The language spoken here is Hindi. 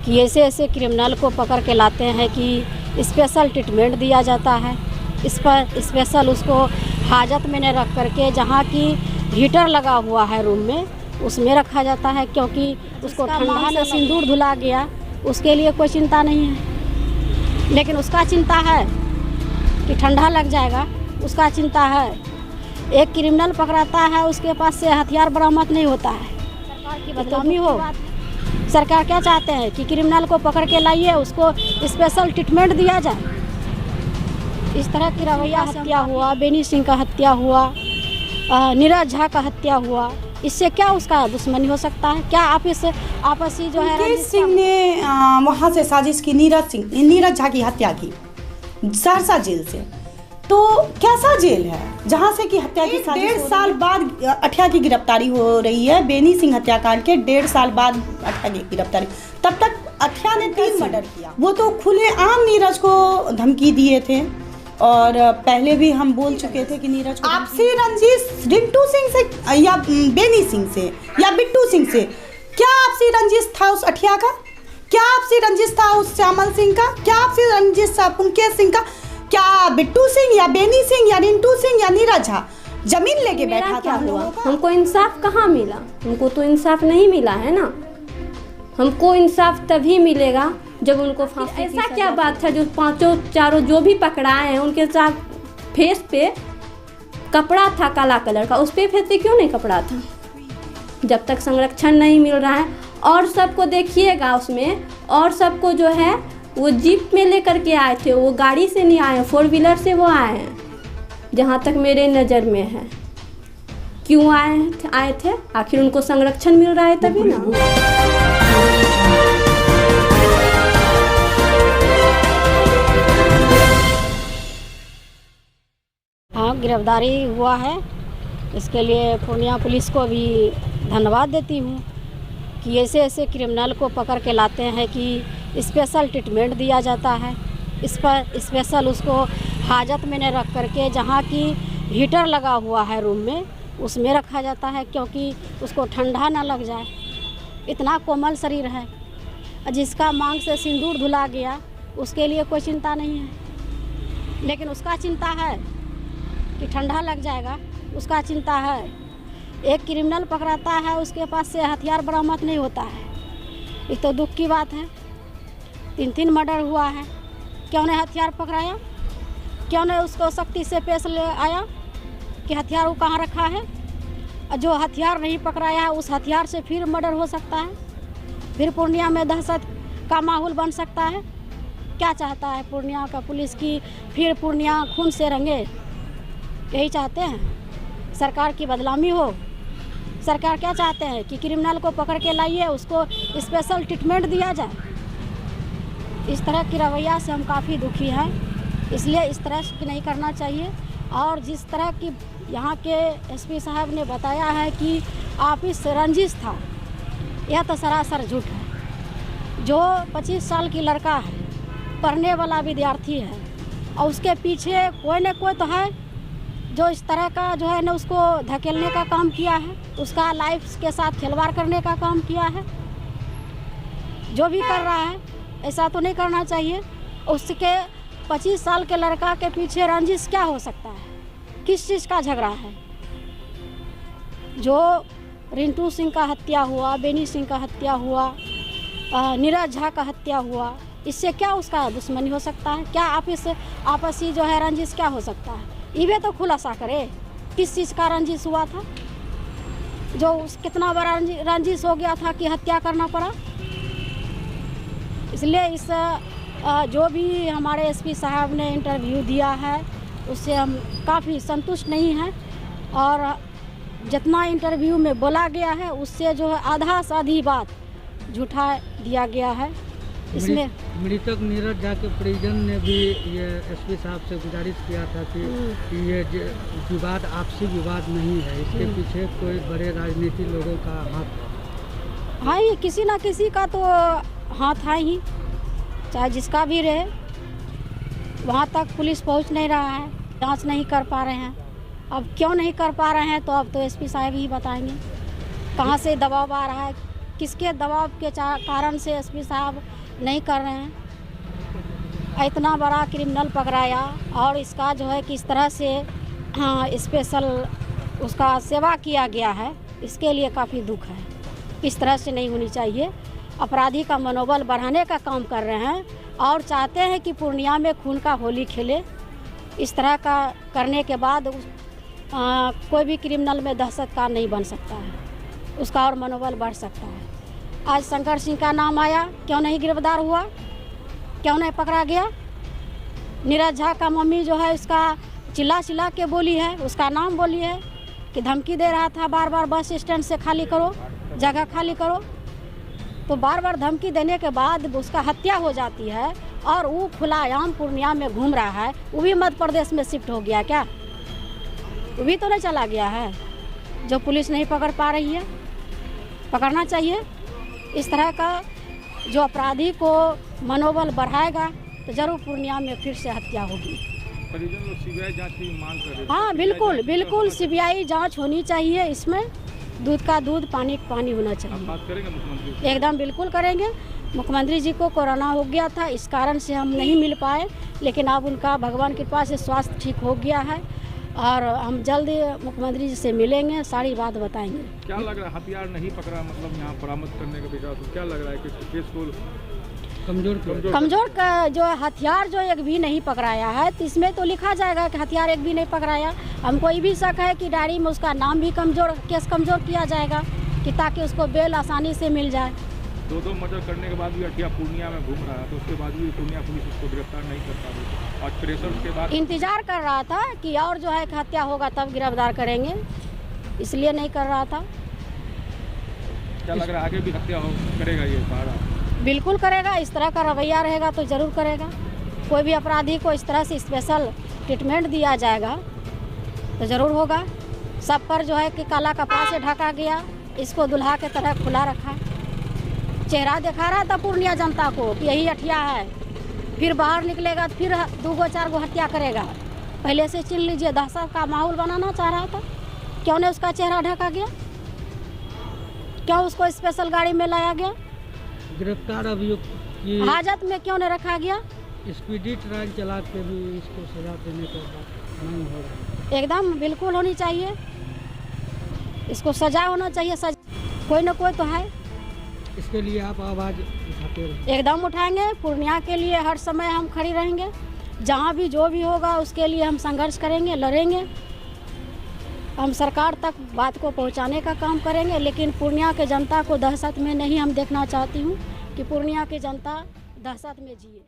कि ऐसे ऐसे क्रिमिनल को पकड़ के लाते हैं कि स्पेशल ट्रीटमेंट दिया जाता है। इस पर स्पेशल उसको हाजत में न रख करके जहाँ की हीटर लगा हुआ है रूम में उसमें रखा जाता है, क्योंकि उसको ठंडा से सिंदूर धुला गया उसके लिए कोई चिंता नहीं है, लेकिन उसका चिंता है कि ठंडा लग जाएगा, उसका चिंता है। एक क्रिमिनल पकड़ाता है उसके पास से हथियार बरामद नहीं होता है। सरकार की बदनामी हो। सरकार क्या चाहते हैं कि क्रिमिनल को पकड़ के लाइए, उसको स्पेशल ट्रीटमेंट दिया जाए। इस तरह की रवैया हत्या हुआ, बेनी सिंह का हत्या हुआ, नीरज झा का हत्या हुआ, इससे क्या उसका दुश्मनी हो सकता है? क्या आप इस आपसी जो है मुकेश सिंह ने वहाँ से साजिश की, नीरज झा की हत्या की सहरसा जेल से। तो कैसा जेल है जहाँ से कि हत्या की साजिश? 1.5 साल बाद अठिया की गिरफ्तारी हो रही है। बेनी सिंह हत्याकांड के 1.5 साल बाद अठिया की गिरफ्तारी। तब तक अठिया ने 3 मर्डर किया। वो तो खुलेआम नीरज को धमकी दिए थे और पहले भी हम बोल चुके थे कि नीरज को आपसी रंजिश रिंटू सिंह से या बेनी सिंह से या बिट्टू सिंह से, क्या आपसी रंजिश था उस अठिया का? क्या आपसी रंजिश था उस श्यामल सिंह का? क्या आपसी रंजिश था मुकेश सिंह का? क्या बिट्टू सिंह या बेनी सिंह या रिंटू सिंह या नीरज झा जमीन लेके बैठा था? हमको इंसाफ कहाँ मिला? हमको तो इंसाफ नहीं मिला है ना। हमको इंसाफ तभी मिलेगा जब उनको फांसी। ऐसा क्या बात है जो 5 जो भी पकड़ाए हैं उनके साथ फेस पे कपड़ा था काला कलर का, उस पे फेस पे क्यों नहीं कपड़ा था? जब तक संरक्षण नहीं मिल रहा है। और सबको देखिएगा उसमें, और सबको जो है वो जीप में लेकर के आए थे, वो गाड़ी से नहीं आए, 4 व्हीलर से वो आए हैं। जहाँ तक मेरे नज़र में है, क्यों आए थे? आखिर उनको संरक्षण मिल रहा है तभी ना। हाँ, गिरफ्तारी हुआ है, इसके लिए पूर्णिया पुलिस को भी धन्यवाद देती हूँ कि ऐसे ऐसे क्रिमिनल को पकड़ के लाते हैं कि स्पेशल ट्रीटमेंट दिया जाता है। इस पर स्पेशल उसको हाजत में न रख करके जहाँ की हीटर लगा हुआ है रूम में उसमें रखा जाता है, क्योंकि उसको ठंडा ना लग जाए। इतना कोमल शरीर है, जिसका मांग से सिंदूर धुला गया उसके लिए कोई चिंता नहीं है, लेकिन उसका चिंता है कि ठंडा लग जाएगा, उसका चिंता है। एक क्रिमिनल पकड़ाता है उसके पास से हथियार बरामद नहीं होता है। ये तो दुख की बात है। 3 मर्डर हुआ है, क्यों ने हथियार पकड़ाया? क्यों ने उसको सख्ती से पेश ले आया कि हथियार वो कहाँ रखा है? जो हथियार नहीं पकड़ाया है उस हथियार से फिर मर्डर हो सकता है, फिर पूर्णिया में दहशत का माहौल बन सकता है। क्या चाहता है पूर्णिया का पुलिस की फिर पूर्णिया खून से रंगे? यही चाहते हैं सरकार की बदनामी हो। सरकार क्या चाहते हैं कि क्रिमिनल को पकड़ के लाइए, उसको स्पेशल ट्रीटमेंट दिया जाए। इस तरह की रवैया से हम काफ़ी दुखी हैं, इसलिए इस तरह की नहीं करना चाहिए। और जिस तरह की यहाँ के एसपी साहब ने बताया है कि आपस रंजिश था, यह तो सरासर झूठ है। जो 25 साल की लड़का है, पढ़ने वाला विद्यार्थी है, और उसके पीछे कोई न कोई तो है जो इस तरह का जो है ना उसको धकेलने का काम किया है, उसका लाइफ के साथ खिलवाड़ करने का काम किया है। जो भी कर रहा है ऐसा तो नहीं करना चाहिए। उसके 25 साल के लड़का के पीछे रंजिश क्या हो सकता है? किस चीज़ का झगड़ा है? जो रिंटू सिंह का हत्या हुआ, बेनी सिंह का हत्या हुआ, नीरज झा का हत्या हुआ, इससे क्या उसका दुश्मनी हो सकता है? क्या आप इस आपसी जो है रंजिश क्या हो सकता है? ये तो खुलासा करे किस चीज़ का रंजिश हुआ था, जो कितना बड़ा रंजिश हो गया था कि हत्या करना पड़ा। इसलिए इस जो भी हमारे एसपी साहब ने इंटरव्यू दिया है उससे हम काफ़ी संतुष्ट नहीं हैं, और जितना इंटरव्यू में बोला गया है उससे जो है आधा से आधी बात झूठा दिया गया है। इसमें मृतक नीरज झा के परिजन ने भी ये एसपी साहब से गुजारिश किया था कि ये विवाद आपसी विवाद नहीं है, इसके पीछे कोई बड़े राजनीतिक लोगों का हाथ। हाँ, ये किसी ना किसी का तो हाथ है ही, चाहे जिसका भी रहे। वहाँ तक पुलिस पहुँच नहीं रहा है, जांच नहीं कर पा रहे हैं। अब क्यों नहीं कर पा रहे हैं तो अब तो एसपी साहब ही बताएंगे कहाँ से दबाव आ रहा है, किसके दबाव के कारण से एसपी साहब नहीं कर रहे हैं। इतना बड़ा क्रिमिनल पकड़ाया और इसका जो है किस तरह से स्पेशल उसका सेवा किया गया है, इसके लिए काफ़ी दुख है। इस तरह से नहीं होनी चाहिए। अपराधी का मनोबल बढ़ाने का काम कर रहे हैं और चाहते हैं कि पूर्णिया में खून का होली खेले। इस तरह का करने के बाद कोई भी क्रिमिनल में दहशत का नहीं बन सकता है, उसका और मनोबल बढ़ सकता है। आज शंकर सिंह का नाम आया, क्यों नहीं गिरफ्तार हुआ, क्यों नहीं पकड़ा गया? नीरज झा का मम्मी जो है उसका चिल्ला के बोली है, उसका नाम बोली है कि धमकी दे रहा था बार बार बस स्टैंड से खाली करो, जगह खाली करो। तो बार बार धमकी देने के बाद उसका हत्या हो जाती है और वो खुलाआम पूर्णिया में घूम रहा है। वो भी मध्य प्रदेश में शिफ्ट हो गया क्या? वो भी तो नहीं चला गया है जो पुलिस नहीं पकड़ पा रही है? पकड़ना चाहिए। इस तरह का जो अपराधी को मनोबल बढ़ाएगा तो जरूर पूर्णिया में फिर से हत्या होगी। परिजन लोग सीबीआई जांच की मांग कर रहे हैं। हाँ बिल्कुल सीबीआई जांच होनी चाहिए। इसमें दूध का दूध पानी का पानी होना चाहिए। बात करेंगे मुख्यमंत्री से? एकदम बिल्कुल करेंगे। मुख्यमंत्री जी को कोरोना हो गया था, इस कारण से हम नहीं मिल पाए, लेकिन अब उनका भगवान की कृपा से स्वास्थ्य ठीक हो गया है और हम जल्द मुख्यमंत्री जी से मिलेंगे, सारी बात बताएंगे। क्या लग रहा है हथियार नहीं पकड़ा, मतलब यहाँ बरामद करने का विचार, तो क्या लग रहा है कि केस को कमजोर का जो हथियार जो एक भी नहीं पकड़ाया है, तो इसमें तो लिखा जाएगा कि हथियार एक भी नहीं पकड़ाया। हमको ये भी शक है कि डायरी में उसका नाम भी केस कमजोर किया जाएगा कि ताकि उसको बेल आसानी से मिल जाए। दो मर्डर करने के बाद भी अठिया पूर्णिया में घूम रहा है, तो उसके बाद भी पूर्णिया पुलिस उसको गिरफ्तार नहीं कर पा रही और प्रेशर के बाद इंतजार कर रहा था कि और जो है हत्या होगा तब गिरफ्तार करेंगे, इसलिए नहीं कर रहा था। क्या लग रहा है आगे भी हत्या करेगा ये सारा? बिल्कुल करेगा। इस तरह का रवैया रहेगा तो ज़रूर करेगा। कोई भी अपराधी को इस तरह से स्पेशल ट्रीटमेंट दिया जाएगा तो ज़रूर होगा। सब पर जो है कि काला कपड़ा से ढका गया, इसको दुल्हा के तरह खुला रखा, चेहरा दिखा रहा था पूर्णिया जनता को कि यही अठिया है। फिर बाहर निकलेगा तो फिर 2-4 हत्या करेगा। पहले से चिन लीजिए, दहशत का माहौल बनाना चाह रहा था। क्यों नहीं उसका चेहरा ढका गया? क्यों उसको स्पेशल गाड़ी में लाया गया? गिरफ्तार अभियुक्त की हाजत में क्यों नहीं रखा गया? स्पीडी ट्रायल चला के भी इसको सजा देने का बात नहीं हो रहा है। एकदम बिल्कुल होनी चाहिए, इसको सजा होना चाहिए। कोई ना कोई तो है। इसके लिए आप आवाज़ उठाते रहे? एकदम उठाएंगे। पूर्णिया के लिए हर समय हम खड़ी रहेंगे। जहाँ भी जो भी होगा उसके लिए हम संघर्ष करेंगे, लड़ेंगे। हम सरकार तक बात को पहुंचाने का काम करेंगे, लेकिन पूर्णिया के जनता को दहशत में नहीं हम देखना चाहती हूं कि पूर्णिया की जनता दहशत में जिए।